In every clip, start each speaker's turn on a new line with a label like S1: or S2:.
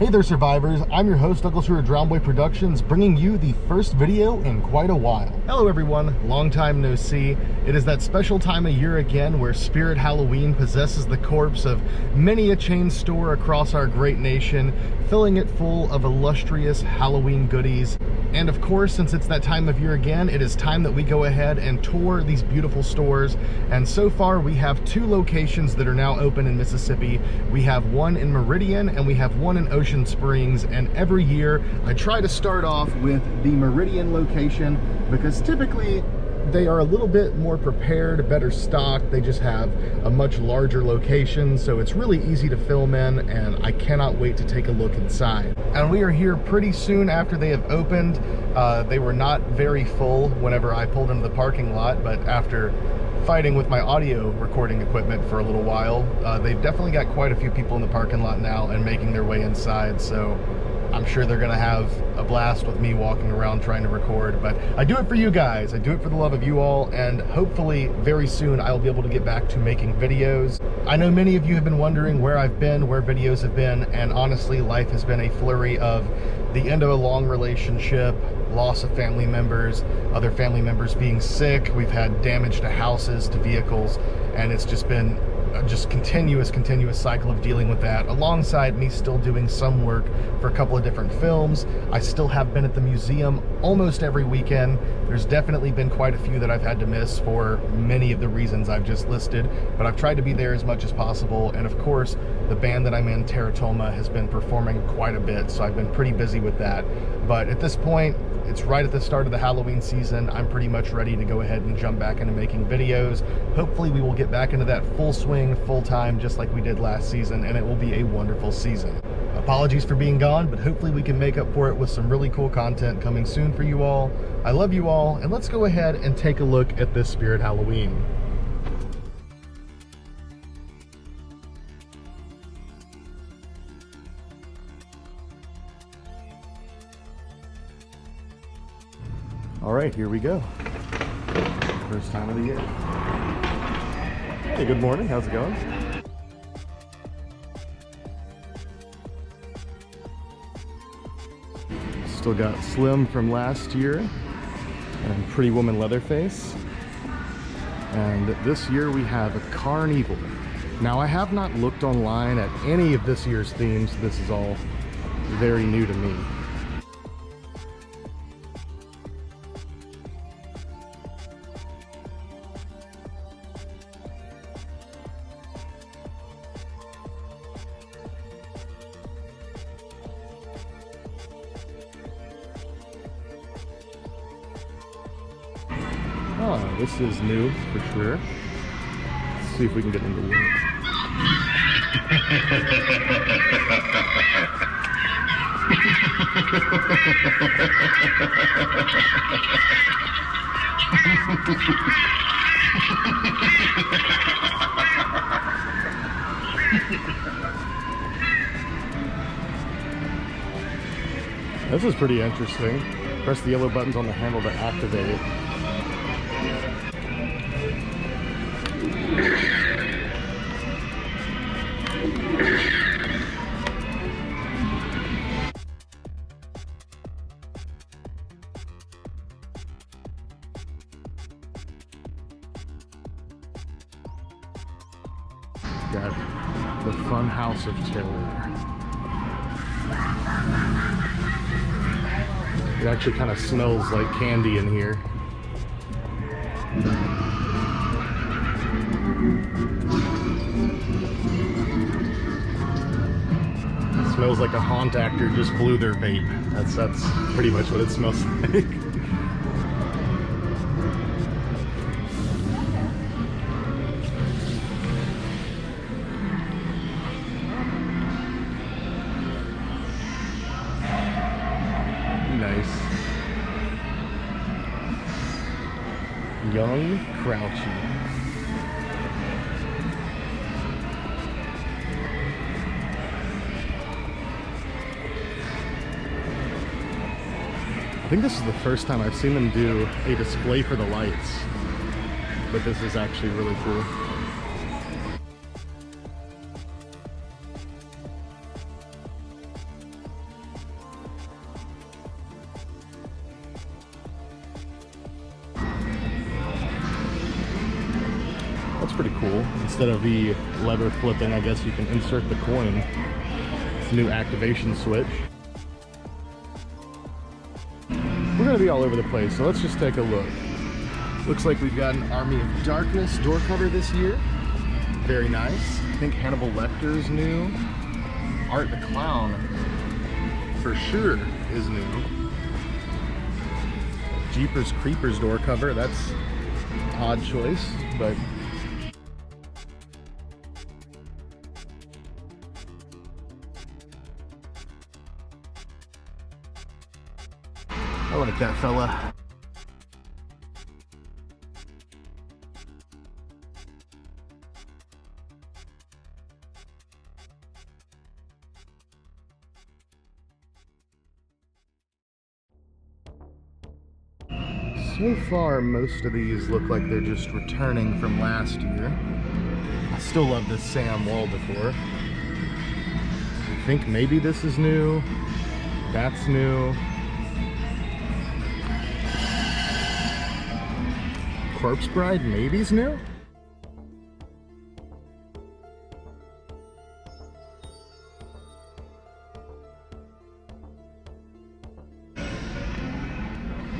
S1: Hey there, survivors. I'm your host, Uncle Stuart Drownboy Productions, bringing you the first video in quite a while. Hello everyone, long time no see. It is that special time of year again where Spirit Halloween possesses the corpse of many a chain store across our great nation, filling it full of illustrious Halloween goodies. And of course, since it's that time of year again, it is time that we go ahead and tour these beautiful stores. And so far, we have two locations that are now open in Mississippi. We have one in Meridian and we have one in Ocean Springs. And every year, I try to start off with the Meridian location because typically they are a little bit more prepared, better stocked. They just have a much larger location, so it's really easy to film in, and I cannot wait to take a look inside. And we are here pretty soon after they have opened. They were not very full whenever I pulled into the parking lot, but after fighting with my audio recording equipment for a little while, they've definitely got quite a few people in the parking lot now and making their way inside, so I'm sure they're gonna have a blast with me walking around trying to record, but I do it for you guys. I do it for the love of you all, and hopefully very soon I'll be able to get back to making videos. I know many of you have been wondering where I've been, where videos have been, and honestly, life has been a flurry of the end of a long relationship, loss of family members, other family members being sick. We've had damage to houses, to vehicles, and it's just been just continuous cycle of dealing with that, alongside me still doing some work for a couple of different films. I still have been at the museum almost every weekend. There's definitely been quite a few that I've had to miss for many of the reasons I've just listed, but I've tried to be there as much as possible. And of course, the band that I'm in, Teratoma, has been performing quite a bit, so I've been pretty busy with that. But at this point, it's right at the start of the Halloween season. I'm pretty much ready to go ahead and jump back into making videos. Hopefully we will get back into that full swing, full time, just like we did last season, and it will be a wonderful season. Apologies for being gone, but hopefully we can make up for it with some really cool content coming soon for you all. I love you all, and let's go ahead and take a look at this Spirit Halloween. All right, here we go. First time of the year. Hey, good morning. How's it going? Still got Slim from last year and Pretty Woman Leatherface. And this year we have a Carnival. Now, I have not looked online at any of this year's themes. This is all very new to me. Oh, this is new for sure. Let's see if we can get into work. This is pretty interesting. Press the yellow buttons on the handle to activate it. Got the Fun House of Terror. It actually kind of smells like candy in here. It smells like a haunt actor just blew their vape. That's pretty much what it smells like. Nice. Young Crouchy. I think this is the first time I've seen them do a display for the lights, but this is actually really cool. That's pretty cool. Instead of the lever flipping, I guess you can insert the coin. It's a new activation switch. We're gonna be all over the place, so let's just take a look. Looks like we've got an Army of Darkness door cover this year. Very nice. I think Hannibal Lecter's new. Art the Clown, for sure, is new. Jeepers Creepers door cover, that's odd choice, but I like that fella. So far, most of these look like they're just returning from last year. I still love this Sam wall decor. I think maybe this is new. That's new. Corpse Bride maybe's new?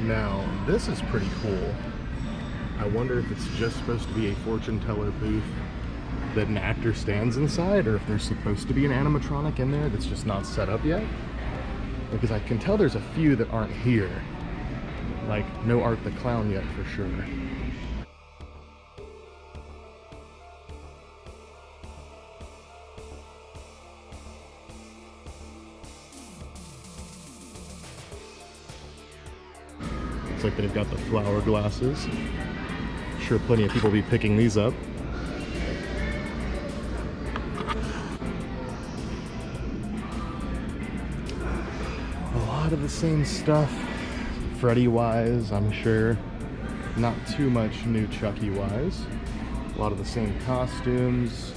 S1: Now, this is pretty cool. I wonder if it's just supposed to be a fortune teller booth that an actor stands inside, or if there's supposed to be an animatronic in there that's just not set up yet. Because I can tell there's a few that aren't here. Like, no Art the Clown yet for sure. Looks like they've got the flower glasses. Sure, plenty of people will be picking these up. A lot of the same stuff, Freddy-wise, I'm sure. Not too much new Chucky-wise. A lot of the same costumes.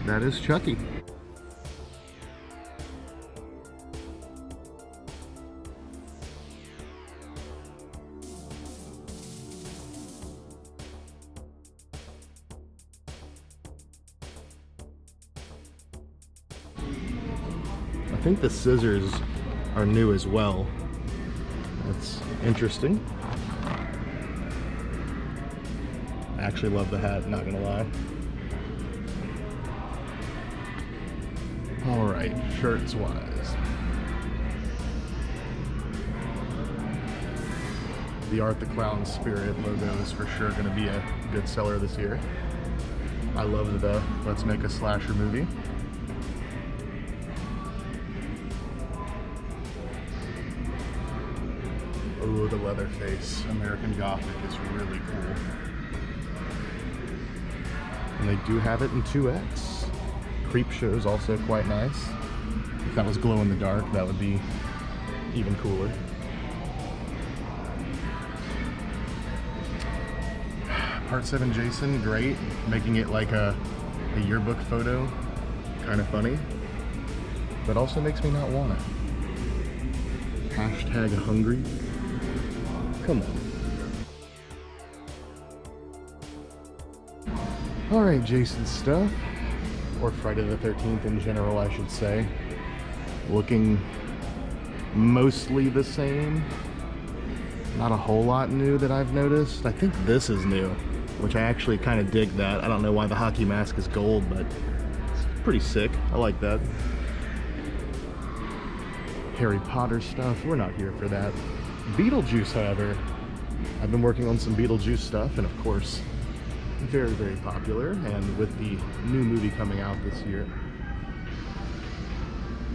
S1: That is Chucky. I think the scissors are new as well. That's interesting. I actually love the hat, not gonna lie. All right, shirts wise. The Art the Clown Spirit logo is for sure gonna be a good seller this year. I love the Let's Make a Slasher movie. Oh, the Leatherface American Gothic is really cool. And they do have it in 2X. Creep Show is also quite nice. If that was glow in the dark, that would be even cooler. Part 7 Jason, great. Making it like a yearbook photo. Kind of funny. But also makes me not want it. Hashtag hungry. Come on. Alright, Jason stuff. Or Friday the 13th in general, I should say. Looking mostly the same. Not a whole lot new that I've noticed. I think this is new, which I actually kind of dig that. I don't know why the hockey mask is gold, but it's pretty sick. I like that. Harry Potter stuff, we're not here for that. Beetlejuice, however, I've been working on some Beetlejuice stuff, and of course, very, very popular. And with the new movie coming out this year,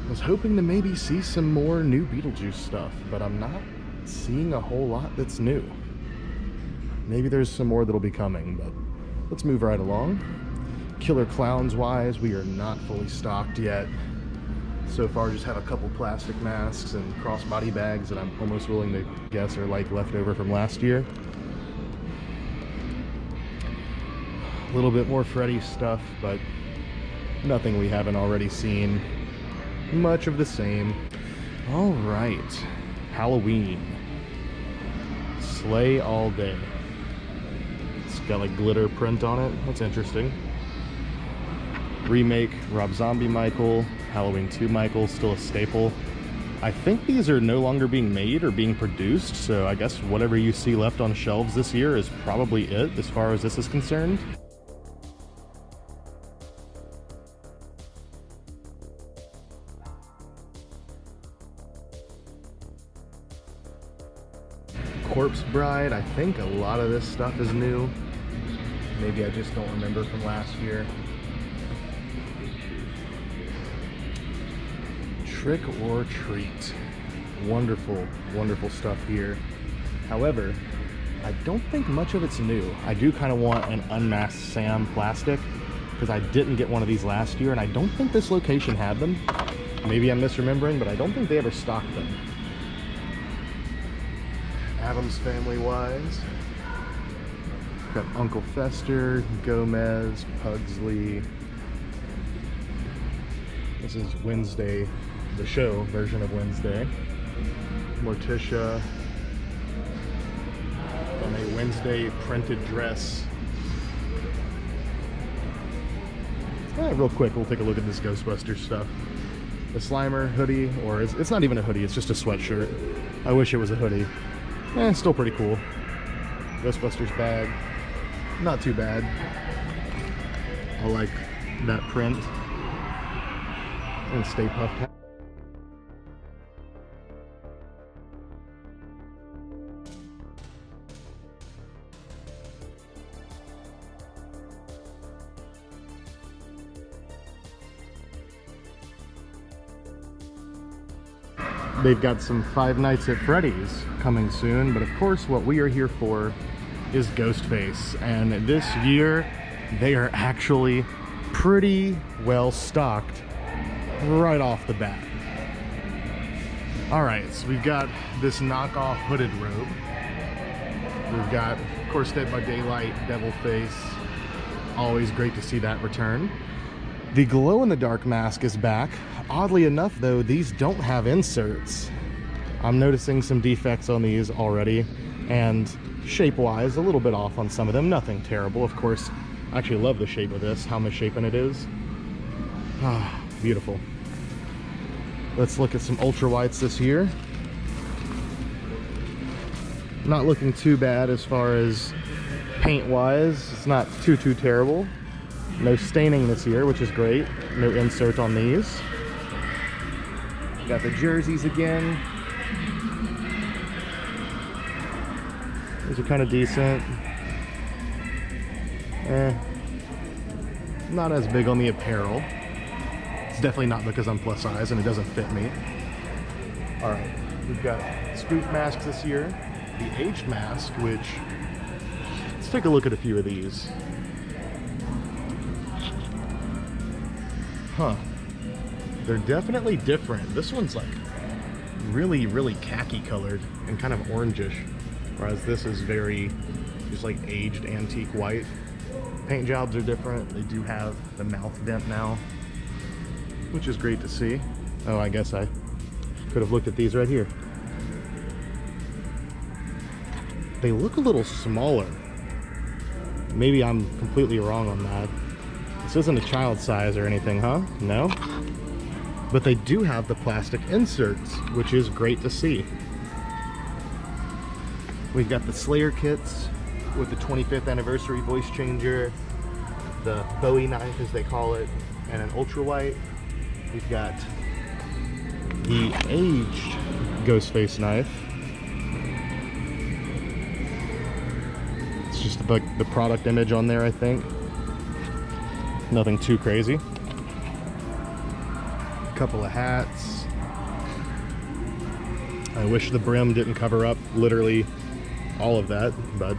S1: I was hoping to maybe see some more new Beetlejuice stuff, but I'm not seeing a whole lot that's new. Maybe there's some more that'll be coming, but let's move right along. Killer Clowns wise, we are not fully stocked yet. So far, just have a couple plastic masks and crossbody bags that I'm almost willing to guess are like leftover from last year. A little bit more Freddy stuff, but nothing we haven't already seen. Much of the same. All right, Halloween. Slay all day. got like glitter print on it. That's interesting. Remake Rob Zombie Michael, Halloween 2 Michael, still a staple. I think these are no longer being made or being produced, so I guess whatever you see left on shelves this year is probably it as far as this is concerned. Corpse Bride, I think a lot of this stuff is new. Maybe I just don't remember from last year. Trick or Treat. Wonderful, wonderful stuff here. However, I don't think much of it's new. I do kind of want an Unmasked Sam plastic because I didn't get one of these last year and I don't think this location had them. Maybe I'm misremembering, but I don't think they ever stocked them. Addams Family Wise. Got Uncle Fester, Gomez, Pugsley. This is Wednesday, the show version of Wednesday. Morticia. On a Wednesday printed dress. Real quick, we'll take a look at this Ghostbusters stuff. The Slimer hoodie, or it's not even a hoodie, it's just a sweatshirt. I wish it was a hoodie. Still pretty cool. Ghostbusters bag. Not too bad. I like that print. And Stay Puft. They've got some Five Nights at Freddy's coming soon, but of course what we are here for is Ghostface, and this year they are actually pretty well stocked right off the bat. Alright, so we've got this knockoff hooded robe. We've got, of course, Dead by Daylight, Devil Face. Always great to see that return. The glow-in-the-dark mask is back. Oddly enough, though, these don't have inserts. I'm noticing some defects on these already, and shape-wise, a little bit off on some of them. Nothing terrible, of course. I actually love the shape of this, how misshapen it is. Ah, beautiful. Let's look at some ultra whites this year. Not looking too bad as far as paint-wise. It's not too terrible. No staining this year, which is great. No insert on these. Got the jerseys again. These are kind of decent. Not as big on the apparel. It's definitely not because I'm plus size and it doesn't fit me. Alright, we've got spoof masks this year. The aged mask, which... Let's take a look at a few of these. Huh. They're definitely different. This one's like really khaki colored and kind of orangish, whereas this is very just like aged antique white. Paint jobs are different. They do have the mouth vent now, which is great to see. Oh, I guess I could have looked at these right here. They look a little smaller. Maybe I'm completely wrong on that. This isn't a child size or anything, huh? No? But they do have the plastic inserts, which is great to see. We've got the Slayer kits with the 25th anniversary voice changer, the Bowie knife as they call it, and an ultra white. We've got the aged Ghostface knife. It's just like the product image on there, I think. Nothing too crazy. Couple of hats. I wish the brim didn't cover up literally all of that, but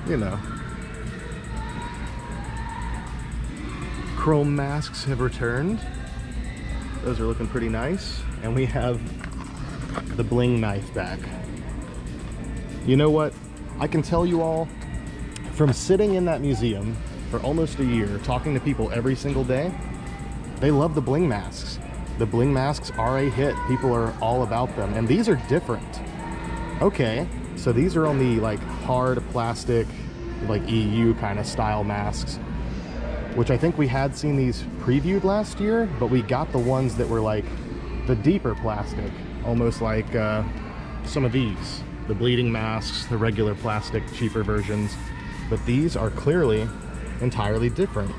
S1: you know. Chrome masks have returned. Those are looking pretty nice. And we have the bling knife back. You know what? I can tell you all, from sitting in that museum for almost a year, talking to people every single day, they love the bling masks. The bling masks are a hit. People are all about them. And these are different. Okay, so these are on the like hard plastic like EU kind of style masks, which I think we had seen these previewed last year, but we got the ones that were like the deeper plastic, almost like some of these, the bleeding masks, the regular plastic, cheaper versions. But these are clearly entirely different.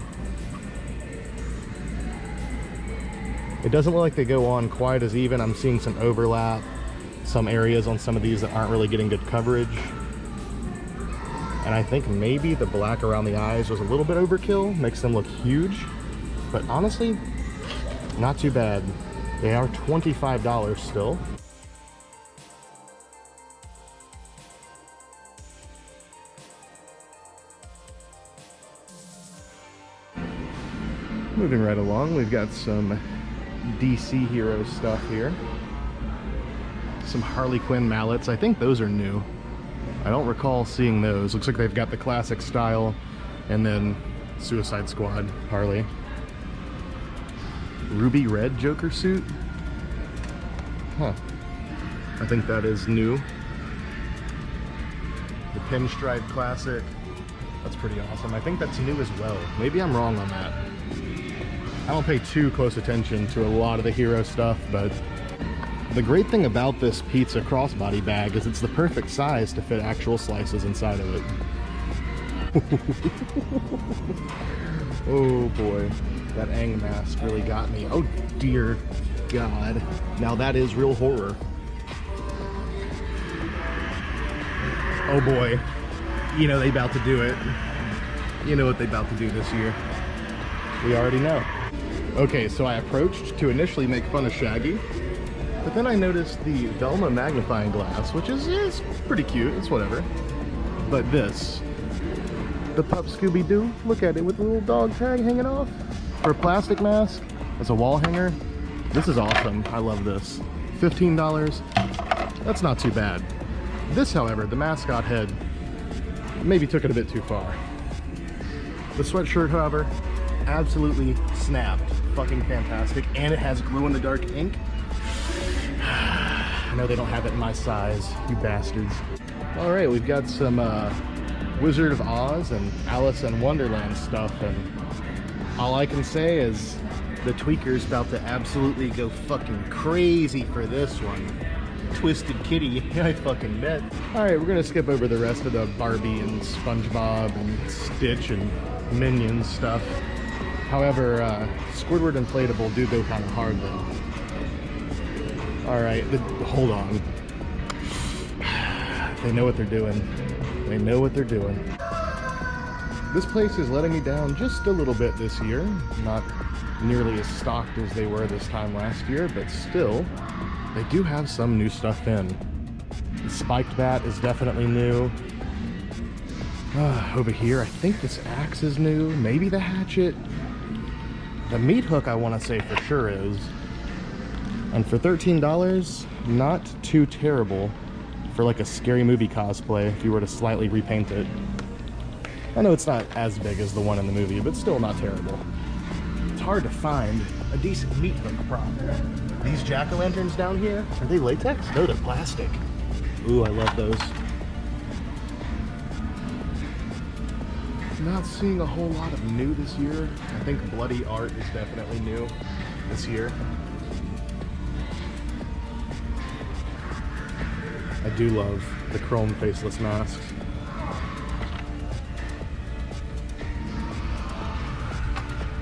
S1: It doesn't look like they go on quite as even. I'm seeing some overlap, some areas on some of these that aren't really getting good coverage. And I think maybe the black around the eyes was a little bit overkill, makes them look huge. But honestly, not too bad. They are $25 still. Moving right along, we've got some DC hero stuff here. Some Harley Quinn mallets. I think those are new. I don't recall seeing those. Looks like they've got the classic style and then Suicide Squad Harley. Ruby red Joker suit. Huh. I think that is new. The pinstripe classic. That's pretty awesome. I think that's new as well. Maybe I'm wrong on that. I don't pay too close attention to a lot of the hero stuff, but the great thing about this pizza crossbody bag is it's the perfect size to fit actual slices inside of it. Oh boy, that Aang mask really got me. Oh dear God. Now that is real horror. Oh boy. You know they about to do it. You know what they about to do this year. We already know. Okay, so I approached to initially make fun of Shaggy, but then I noticed the Velma magnifying glass, which is pretty cute, it's whatever. But this, the pup Scooby-Doo, look at it with the little dog tag hanging off. For a plastic mask, as a wall hanger, this is awesome. I love this. $15, that's not too bad. This, however, the mascot head, maybe took it a bit too far. The sweatshirt, however, absolutely snapped. Fucking fantastic. And it has glow-in-the-dark ink. I know they don't have it in my size, you bastards. All right, we've got some Wizard of Oz and Alice in Wonderland stuff, and all I can say is the tweaker's about to absolutely go fucking crazy for this one. Twisted Kitty, I fucking bet. All right, we're gonna skip over the rest of the Barbie and SpongeBob and Stitch and Minions stuff. However, Squidward Inflatable do go kind of hard though. All right, hold on. They know what they're doing. They know what they're doing. This place is letting me down just a little bit this year. Not nearly as stocked as they were this time last year, but still, they do have some new stuff in. The spiked bat is definitely new. Over here, I think this axe is new. Maybe the hatchet. The meat hook, I want to say for sure is. And for $13, not too terrible for like a scary movie cosplay if you were to slightly repaint it. I know it's not as big as the one in the movie, but still not terrible. It's hard to find a decent meat hook prop. These jack-o'-lanterns down here, are they latex? No, they're plastic. Ooh, I love those. Not seeing a whole lot of new this year. I think bloody art is definitely new this year. I do love the chrome faceless masks.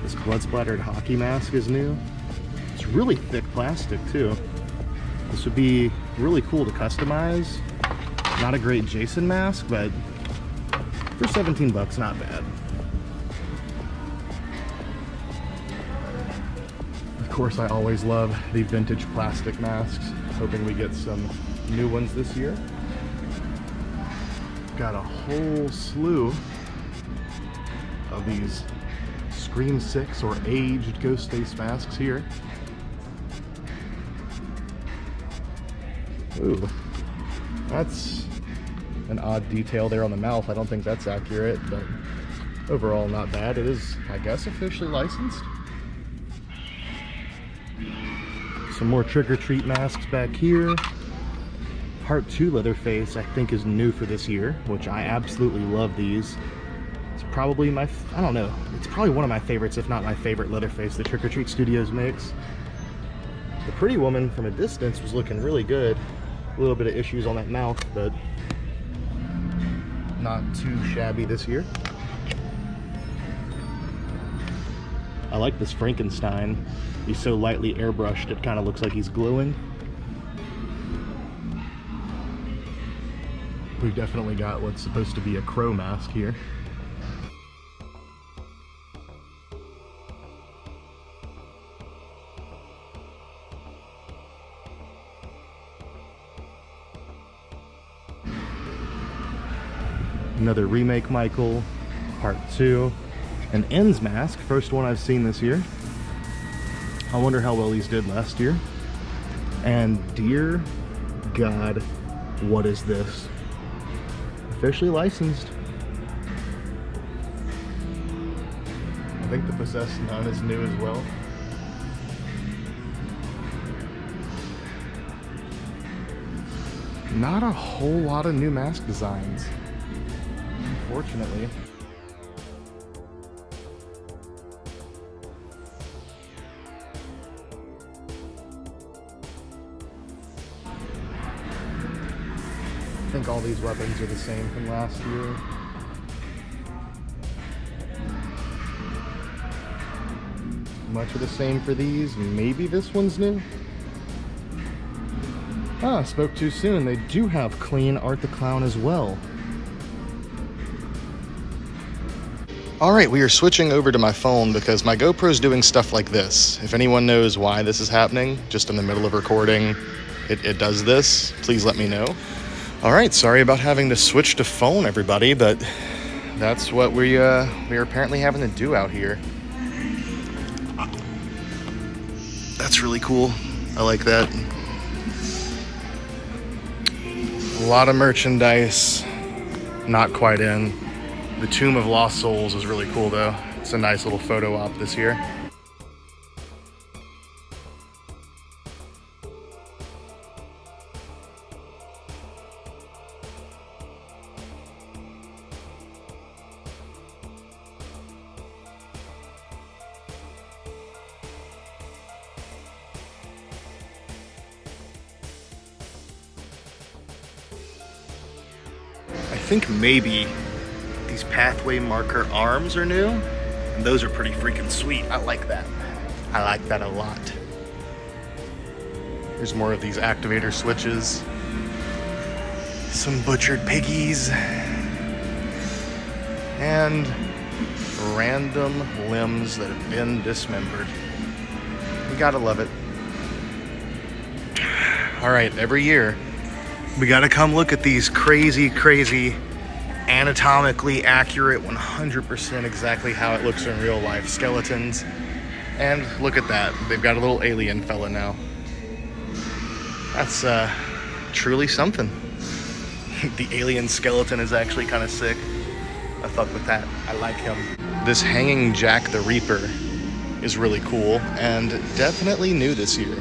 S1: This blood-splattered hockey mask is new. It's really thick plastic too. This would be really cool to customize. Not a great Jason mask, but for 17 bucks, not bad. Of course, I always love the vintage plastic masks. Hoping we get some new ones this year. Got a whole slew of these Scream 6 or aged ghost face masks here. Ooh, that's an odd detail there on the mouth. I don't think that's accurate, but overall not bad. It is, I guess, officially licensed. Some more trick-or-treat masks back here. Part 2 Leatherface I think is new for this year, which I absolutely love these. probably I don't know, it's probably one of my favorites, if not my favorite Leatherface that Trick or Treat Studios makes. The Pretty Woman from a distance was looking really good. A little bit of issues on that mouth, but not too shabby this year. I like this Frankenstein. He's so lightly airbrushed, it kind of looks like he's glowing. We've definitely got what's supposed to be a crow mask here. Another remake Michael, part 2. An Ends mask, first one I've seen this year. I wonder how well these did last year. And dear God, what is this? Officially licensed. I think the Possessed Nun is new as well. Not a whole lot of new mask designs, unfortunately. I think all these weapons are the same from last year. Much of the same for these. Maybe this one's new. Ah, spoke too soon. They do have clean Art the Clown as well. Alright, we are switching over to my phone because my GoPro's doing stuff like this. If anyone knows why this is happening, just in the middle of recording, it does this, please let me know. Alright, sorry about having to switch to phone, everybody, but that's what we are apparently having to do out here. That's really cool. I like that. A lot of merchandise, not quite in. The Tomb of Lost Souls is really cool though. It's a nice little photo op this year. I think maybe these pathway marker arms are new, and those are pretty freaking sweet. I like that. I like that a lot. There's more of these activator switches. Some butchered piggies. And random limbs that have been dismembered. We gotta love it. All right, every year, we gotta come look at these crazy, crazy, anatomically accurate, 100% exactly how it looks in real life skeletons. And look at that, they've got a little alien fella now. That's truly something. The alien skeleton is actually kind of sick. I fuck with that, I like him. This hanging Jack the Reaper is really cool and definitely new this year.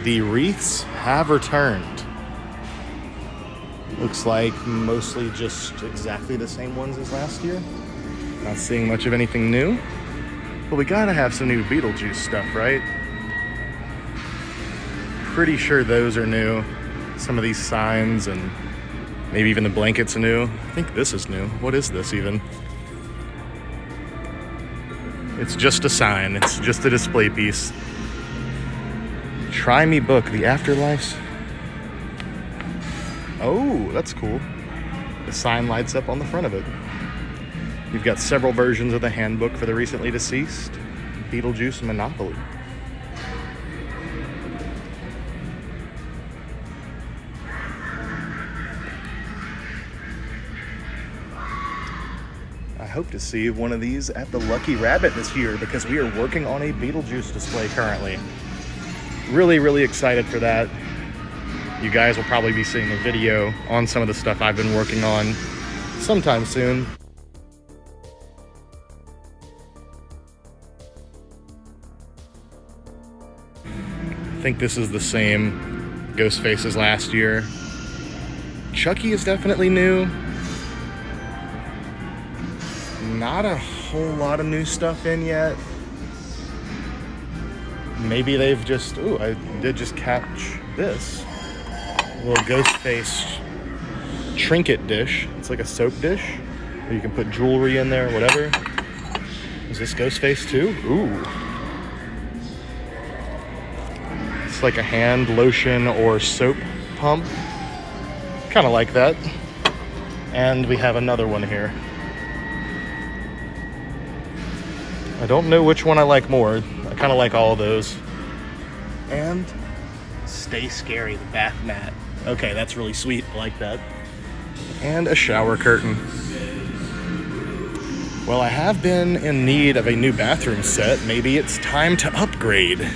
S1: The wreaths have returned. Looks like mostly just exactly the same ones as last year. Not seeing much of anything new. But we gotta have some new Beetlejuice stuff, right? Pretty sure those are new. Some of these signs and maybe even the blankets are new. I think this is new. What is this even? It's just a sign. It's just a display piece. Try Me book, the Afterlives. Oh, that's cool. The sign lights up on the front of it. You've got several versions of the handbook for the recently deceased. Beetlejuice Monopoly. I hope to see one of these at the Lucky Rabbit this year because we are working on a Beetlejuice display currently. Really, really excited for that. you guys will probably be seeing a video on some of the stuff I've been working on sometime soon. I think this is the same Ghostface as last year. Chucky is definitely new. Not a whole lot of new stuff in yet. Maybe they've just, ooh, I did just catch this. A little Ghostface trinket dish. It's like a soap dish where you can put jewelry in there, whatever. Is this Ghostface too? Ooh. It's like a hand lotion or soap pump. Kind of like that. And we have another one here. I don't know which one I like more. I kind of like all of those. And Stay Scary, the bath mat. Okay, that's really sweet. I like that. And a shower curtain. Well, I have been in need of a new bathroom set. Maybe it's time to upgrade.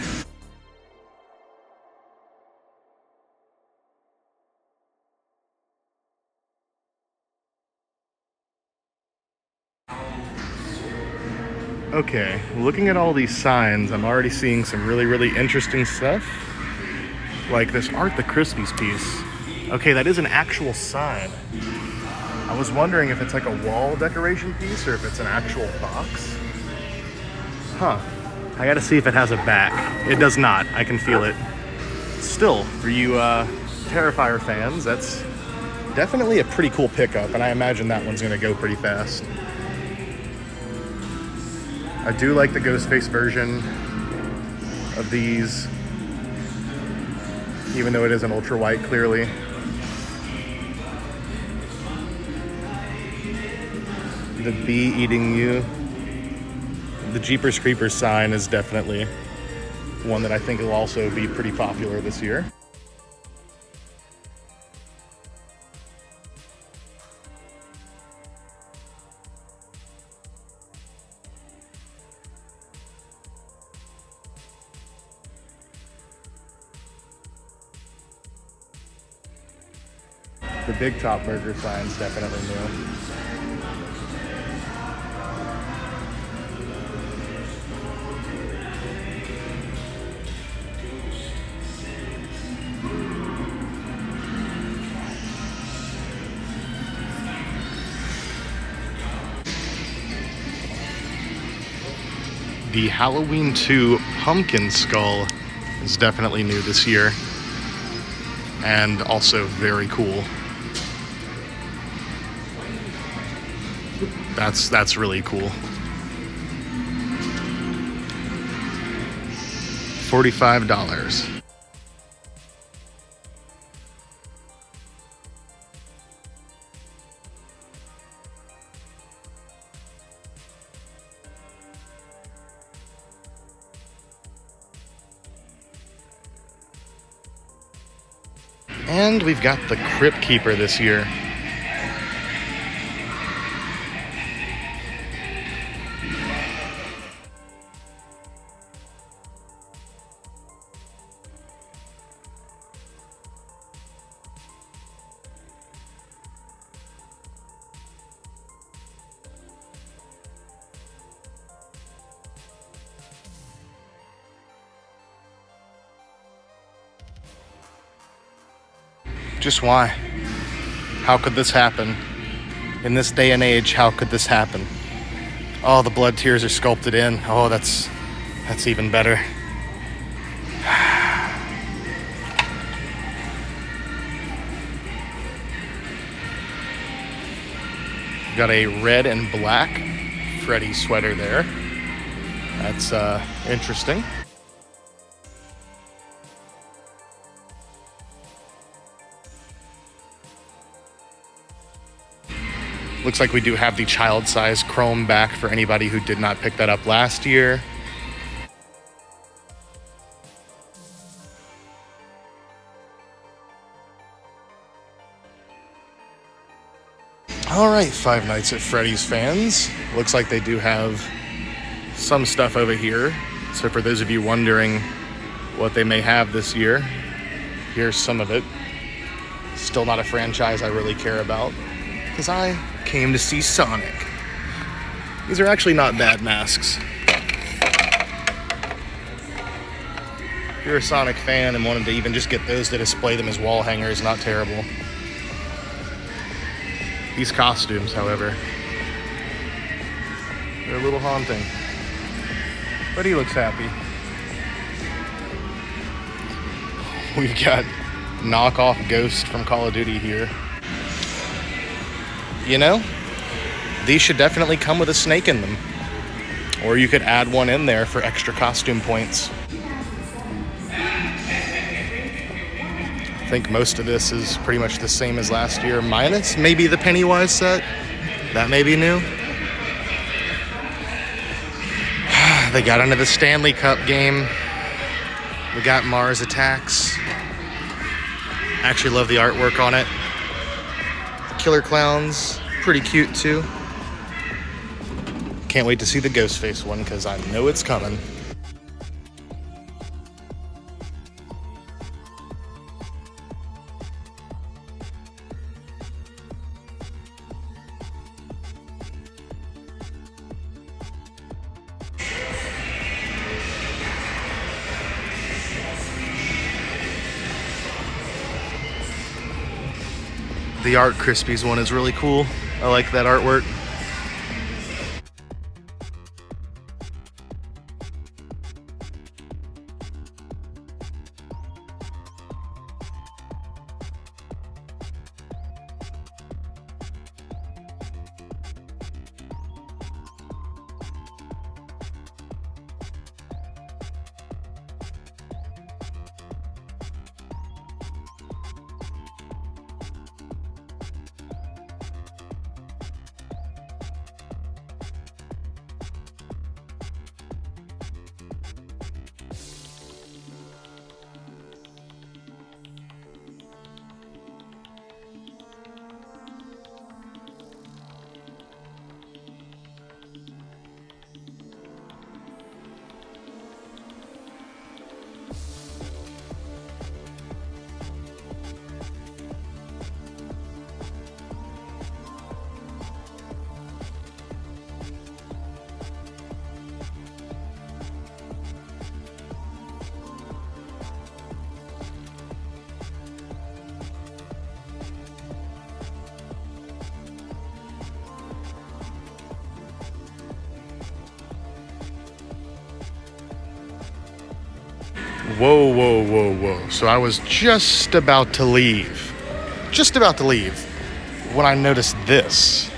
S1: Okay, looking at all these signs, I'm already seeing some really interesting stuff. Like this Art the Crispies piece. Okay, that is an actual sign. I was wondering if it's like a wall decoration piece or if it's an actual box. Huh. I gotta see if it has a back. It does not. I can feel it. Still, for you Terrifier fans, that's definitely a pretty cool pickup, and I imagine that one's gonna go pretty fast. I do like the Ghostface version of these, even though it is an ultra white, clearly. The bee eating you. The Jeepers Creepers sign is definitely one that I think will also be pretty popular this year. The Big Top Burger sign's definitely new. The Halloween 2 Pumpkin Skull is definitely new this year, and also very cool. That's really cool. $45. And we've got the Crypt Keeper this year. Just why? How could this happen? In this day and age, how could this happen? Oh, the blood tears are sculpted in. Oh, that's even better. Got a red and black Freddy sweater there. That's interesting. Looks like we do have the child size chrome back for anybody who did not pick that up last year. All right, Five Nights at Freddy's fans. Looks like they do have some stuff over here. So for those of you wondering what they may have this year, here's some of it. still not a franchise I really care about, because I came to see Sonic. These are actually not bad masks. If you're a Sonic fan and wanted to even just get those to display them as wall hangers, not terrible. These costumes, however, they're a little haunting. But he looks happy. We've got knockoff Ghost from Call of Duty here. You know, these should definitely come with a snake in them. Or you could add one in there for extra costume points. I think most of this is pretty much the same as last year, minus maybe the Pennywise set. That may be new. They got into the Stanley Cup game. We got Mars Attacks. I actually love the artwork on it. The Killer Clowns, pretty cute too. Can't wait to see the Ghostface one because I know it's coming. The Art Krispies one is really cool. I like that artwork. Whoa, whoa, whoa, whoa. So I was just about to leave, when I noticed this.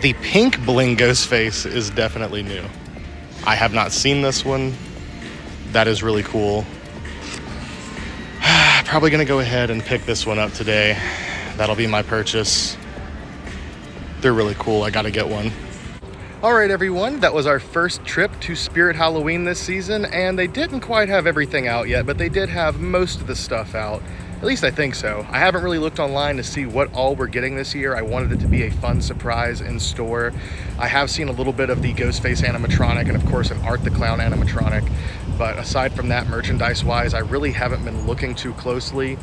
S1: The pink bling Ghostface is definitely new. I have not seen this one. That is really cool. Probably gonna go ahead and pick this one up today. That'll be my purchase. They're really cool, I gotta get one. All right, everyone, that was our first trip to Spirit Halloween this season, and they didn't quite have everything out yet, but they did have most of the stuff out. At least I think so. I haven't really looked online to see what all we're getting this year. I wanted it to be a fun surprise in store. I have seen a little bit of the Ghostface animatronic and of course an Art the Clown animatronic, but aside from that, merchandise-wise, I really haven't been looking too closely.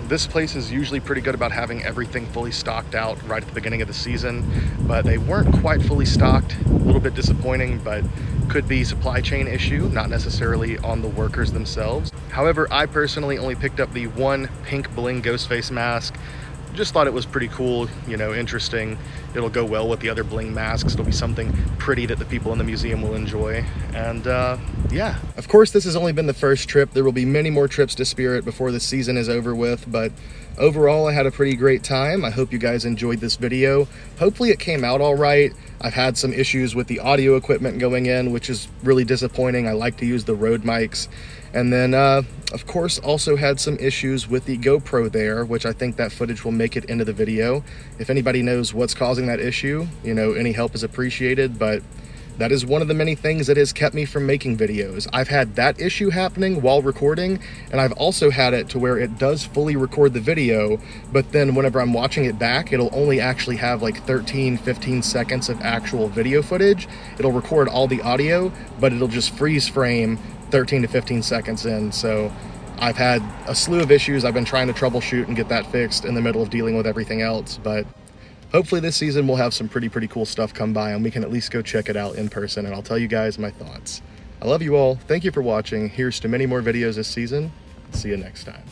S1: This place is usually pretty good about having everything fully stocked out right at the beginning of the season, but they weren't quite fully stocked. A little bit disappointing, but could be supply chain issue, not necessarily on the workers themselves. However, I personally only picked up the one pink bling Ghostface mask. Just thought it was pretty cool, you know, interesting. It'll go well with the other bling masks. It'll be something pretty that the people in the museum will enjoy. And yeah, of course, this has only been the first trip. There will be many more trips to Spirit before the season is over with, but overall, I had a pretty great time. I hope you guys enjoyed this video. Hopefully it came out all right. I've had some issues with the audio equipment going in, which is really disappointing. I like to use the Rode mics. And then, of course, also had some issues with the GoPro there, which I think that footage will make it into the video. If anybody knows what's causing that issue, you know, any help is appreciated, but that is one of the many things that has kept me from making videos. I've had that issue happening while recording, and I've also had it to where it does fully record the video, but then whenever I'm watching it back, it'll only actually have like 13, 15 seconds of actual video footage. It'll record all the audio, but it'll just freeze frame 13 to 15 seconds in. So I've had a slew of issues I've been trying to troubleshoot and get that fixed in the middle of dealing with everything else, but hopefully this season we'll have some pretty cool stuff come by and we can at least go check it out in person, and I'll tell you guys my thoughts. I love you all. Thank you for watching. Here's to many more videos this season. See you next time.